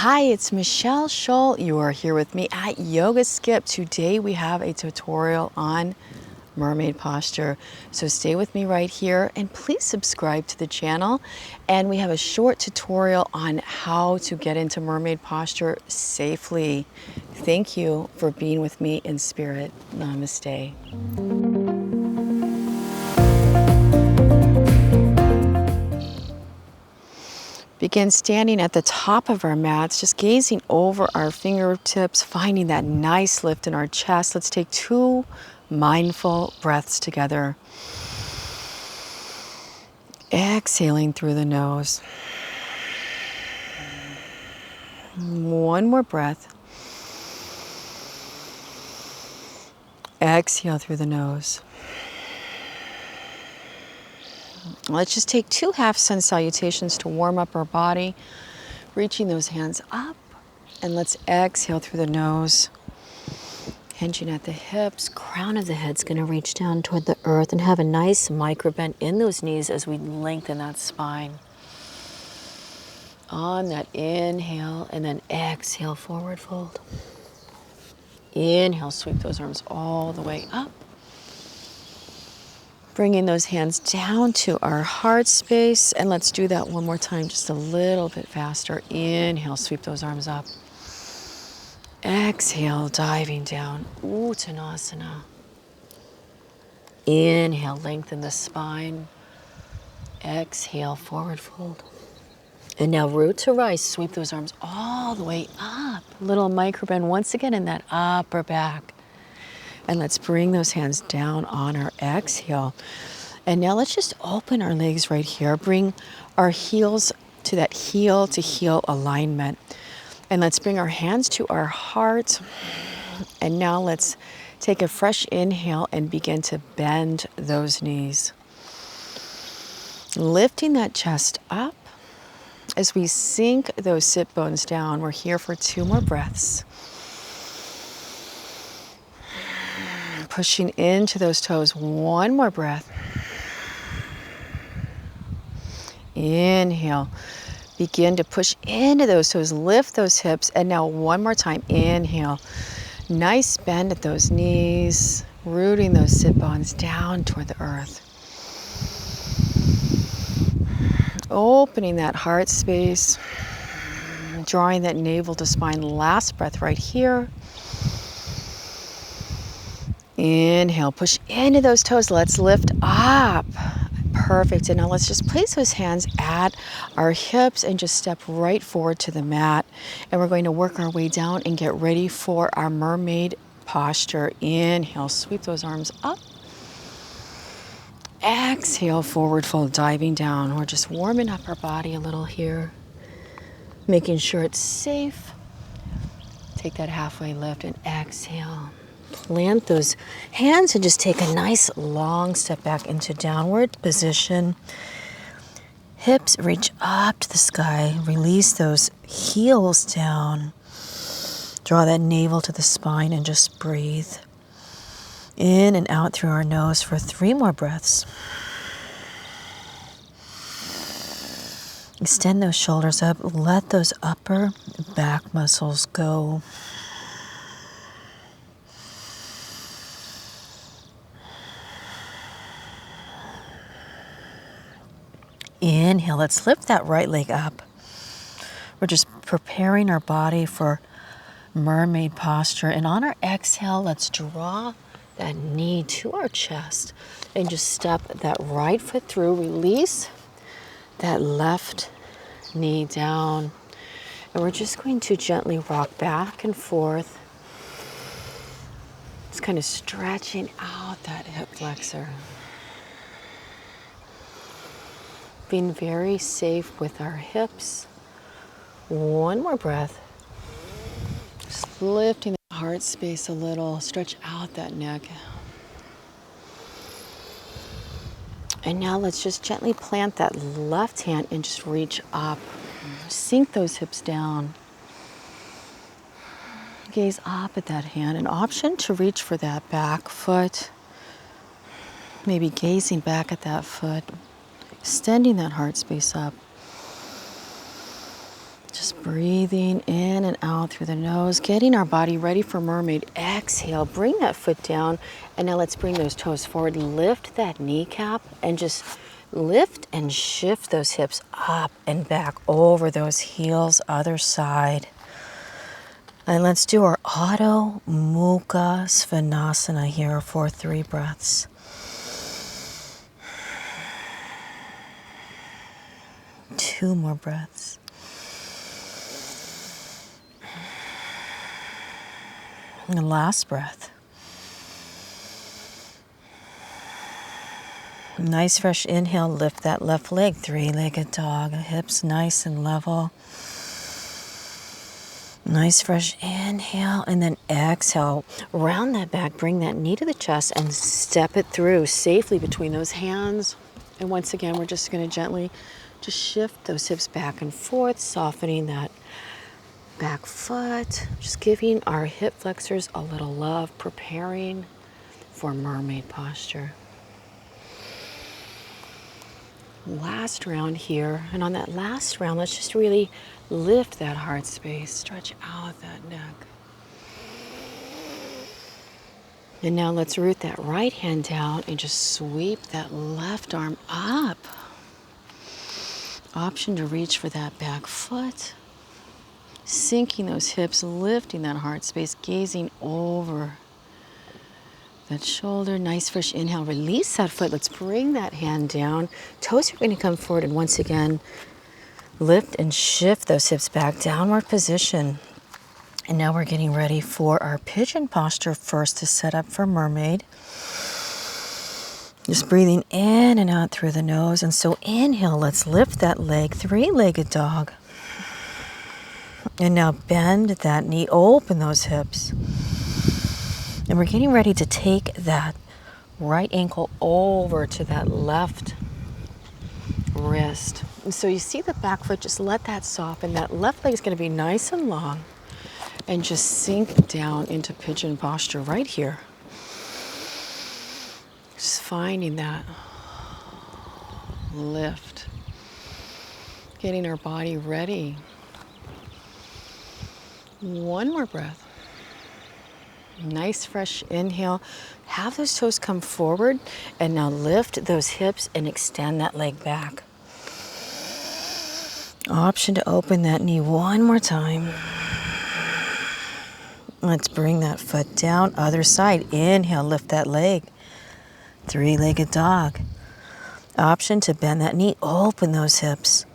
Hi, it's Machel Shull. You are here with me at Yoga Skip. Today we have a tutorial on mermaid posture. So stay with me right here and please subscribe to the channel. And we have a short tutorial on how to get into mermaid posture safely. Thank you for being with me in spirit. Namaste. Begin standing at the top of our mats, just gazing over our fingertips, finding that nice lift in our chest. Let's take 2 mindful breaths together. Exhaling through the nose. 1 more breath. Exhale through the nose. Let's just take 2 half-sun salutations to warm up our body, reaching those hands up, and let's exhale through the nose. Hinging at the hips, crown of the head's gonna reach down toward the earth and have a nice micro bend in those knees as we lengthen that spine. On that inhale and then exhale, forward fold. Inhale, sweep those arms all the way up. Bringing those hands down to our heart space, and let's do that one more time, just a little bit faster. Inhale, sweep those arms up. Exhale, diving down, Uttanasana. Inhale, lengthen the spine. Exhale, forward fold. And now root to rise, sweep those arms all the way up. Little micro bend once again in that upper back. And let's bring those hands down on our exhale. And now let's just open our legs right here. Bring our heels to that heel to heel alignment. And let's bring our hands to our heart. And now let's take a fresh inhale and begin to bend those knees. Lifting that chest up as we sink those sit bones down. We're here for 2 more breaths. Pushing into those toes, 1 more breath. Inhale. Begin to push into those toes, lift those hips, and now 1 more time, inhale. Nice bend at those knees, rooting those sit bones down toward the earth. Opening that heart space, drawing that navel to spine. Last breath right here. Inhale, push into those toes. Let's lift up. Perfect. And now let's just place those hands at our hips and just step right forward to the mat. And we're going to work our way down and get ready for our mermaid posture. Inhale, sweep those arms up. Exhale, forward fold, diving down. We're just warming up our body a little here, making sure it's safe. Take that halfway lift and exhale. Plant those hands and just take a nice long step back into downward position. Hips reach up to the sky. Release those heels down. Draw that navel to the spine and just breathe. In and out through our nose for 3 more breaths. Extend those shoulders up. Let those upper back muscles go. Inhale, let's lift that right leg up. We're just preparing our body for mermaid posture. And on our exhale, let's draw that knee to our chest and just step that right foot through. Release that left knee down. And we're just going to gently rock back and forth. Just kind of stretching out that hip flexor. Being very safe with our hips. 1 more breath. Just lifting the heart space a little. Stretch out that neck. And now let's just gently plant that left hand and just reach up. Sink those hips down. Gaze up at that hand. An option to reach for that back foot. Maybe gazing back at that foot. Extending that heart space up. Just breathing in and out through the nose, getting our body ready for mermaid. Exhale, bring that foot down, and now let's bring those toes forward. Lift that kneecap and just lift and shift those hips up and back over those heels, other side. And let's do our Adho Mukha Svanasana here for 3 breaths. Two more breaths. And the last breath. Nice fresh inhale, lift that left leg, 3-legged dog, hips nice and level. Nice fresh inhale, and then exhale, round that back, bring that knee to the chest and step it through safely between those hands. And once again, we're just gonna gently just shift those hips back and forth, softening that back foot, just giving our hip flexors a little love, preparing for mermaid posture. Last round here, and on that last round, let's just really lift that heart space, stretch out that neck. And now let's root that right hand down and just sweep that left arm up. Option to reach for that back foot. Sinking those hips, lifting that heart space, gazing over that shoulder. Nice fresh inhale, release that foot. Let's bring that hand down. Toes are going to come forward, and once again, lift and shift those hips back, downward position. And now we're getting ready for our pigeon posture first to set up for mermaid. Just breathing in and out through the nose. And so inhale, let's lift that leg, 3-legged dog. And now bend that knee, open those hips. And we're getting ready to take that right ankle over to that left wrist. And so you see the back foot, just let that soften. That left leg is going to be nice and long. And just sink down into pigeon posture right here. Just finding that lift. Getting our body ready. One more breath. Nice fresh inhale. Have those toes come forward, and now lift those hips and extend that leg back. Option to open that knee one more time. Let's bring that foot down, other side. Inhale, lift that leg. 3-legged dog. Option to bend that knee, open those hips.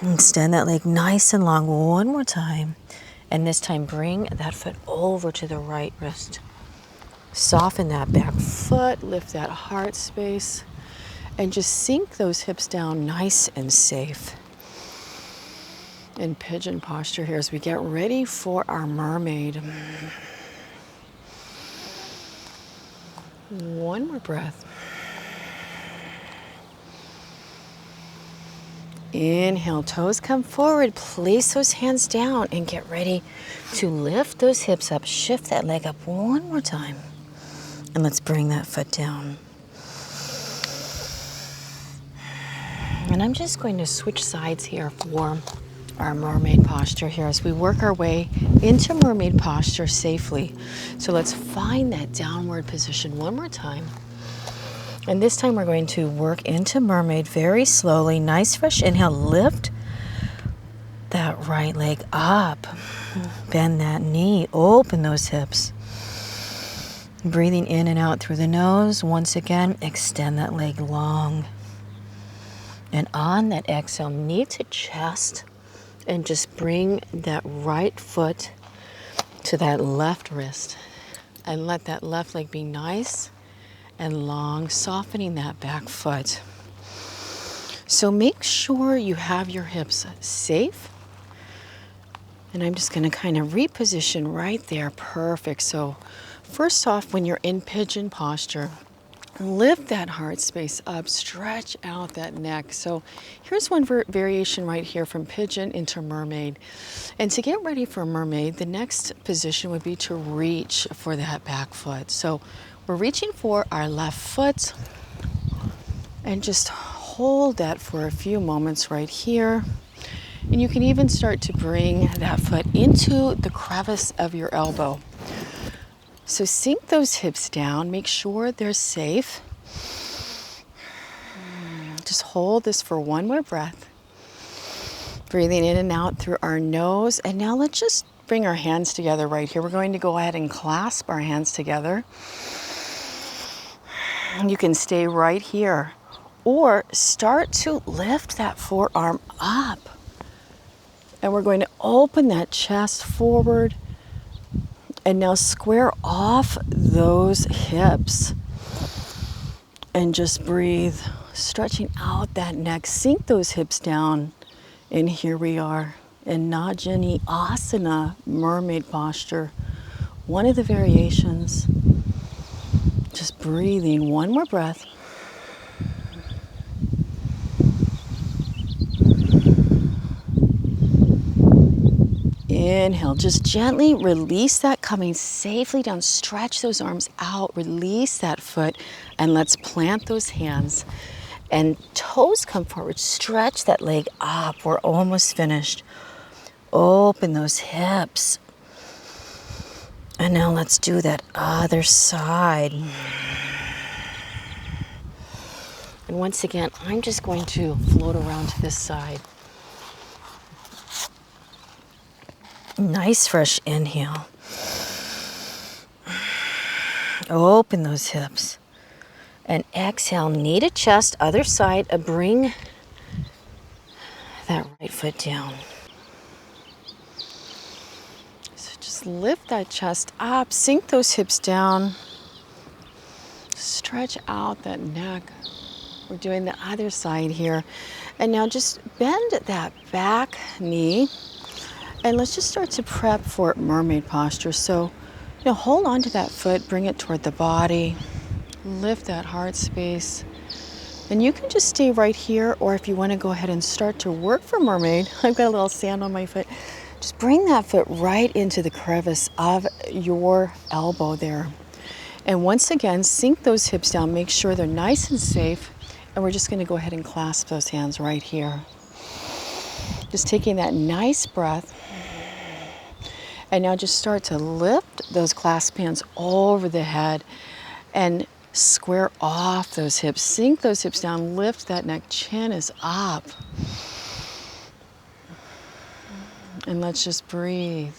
Extend that leg nice and long one more time. And this time, bring that foot over to the right wrist. Soften that back foot, lift that heart space, and just sink those hips down nice and safe. In pigeon posture here as we get ready for our mermaid. One more breath. Inhale, toes come forward, place those hands down and get ready to lift those hips up. Shift that leg up one more time. And let's bring that foot down. And I'm just going to switch sides here for our mermaid posture here as we work our way into mermaid posture safely. So let's find that downward position one more time. And this time we're going to work into mermaid very slowly. Nice fresh inhale, lift that right leg up. Bend that knee, open those hips. Breathing in and out through the nose. Once again, extend that leg long. And on that exhale, knee to chest. And just bring that right foot to that left wrist. And let that left leg be nice and long, softening that back foot. So make sure you have your hips safe. And I'm just going to kind of reposition right there. Perfect. So first off, when you're in pigeon posture, lift that heart space up, stretch out that neck. So here's one variation right here from pigeon into mermaid. And to get ready for mermaid, the next position would be to reach for that back foot. So we're reaching for our left foot and just hold that for a few moments right here. And you can even start to bring that foot into the crevice of your elbow. So sink those hips down, make sure they're safe. Just hold this for one more breath. Breathing in and out through our nose. And now let's just bring our hands together right here. We're going to go ahead and clasp our hands together. You can stay right here or start to lift that forearm up. And we're going to open that chest forward and now square off those hips and just breathe, stretching out that neck. Sink those hips down. And here we are in Naginyasana, mermaid posture. One of the variations. Just breathing, one more breath. Inhale, just gently release that, coming safely down. Stretch those arms out, release that foot, and let's plant those hands. And toes come forward, stretch that leg up. We're almost finished. Open those hips. And now let's do that other side. And once again, I'm just going to float around to this side. Nice fresh inhale. Open those hips. And exhale, knee to chest, other side. Bring that right foot down. So just lift that chest up, sink those hips down. Stretch out that neck. We're doing the other side here. And now just bend that back knee. And let's just start to prep for mermaid posture. So, hold on to that foot, bring it toward the body. Lift that heart space. And you can just stay right here, or if you want to go ahead and start to work for mermaid, I've got a little sand on my foot. Just bring that foot right into the crevice of your elbow there. And once again, sink those hips down, make sure they're nice and safe. And we're just going to go ahead and clasp those hands right here. Just taking that nice breath. And now just start to lift those clasp hands over the head and square off those hips. Sink those hips down, lift that neck, chin is up. And let's just breathe.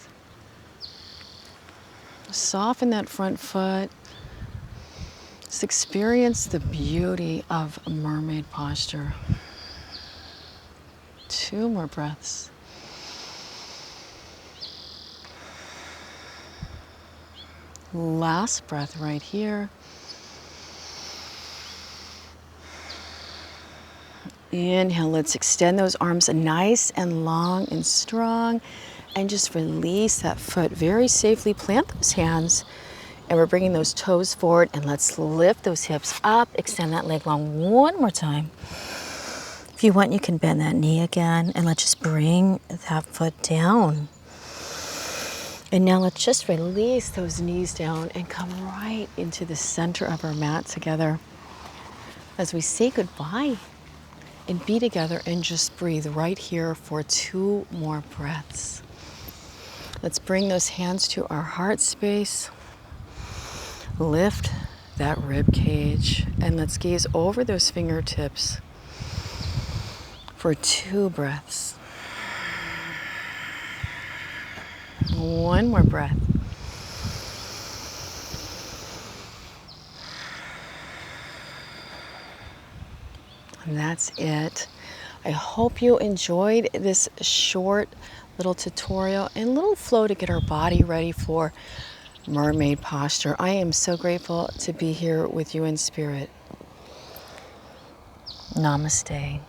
Soften that front foot. Just experience the beauty of mermaid posture. 2 more breaths. Last breath right here. Inhale, let's extend those arms nice and long and strong, and just release that foot very safely. Plant those hands, and we're bringing those toes forward, and let's lift those hips up, extend that leg long one more time. If you want, you can bend that knee again, and let's just bring that foot down. And now let's just release those knees down and come right into the center of our mat together as we say goodbye and be together and just breathe right here for 2 more breaths. Let's bring those hands to our heart space. Lift that rib cage and let's gaze over those fingertips for 2 breaths. 1 more breath. And that's it. I hope you enjoyed this short little tutorial and little flow to get our body ready for mermaid posture. I am so grateful to be here with you in spirit. Namaste.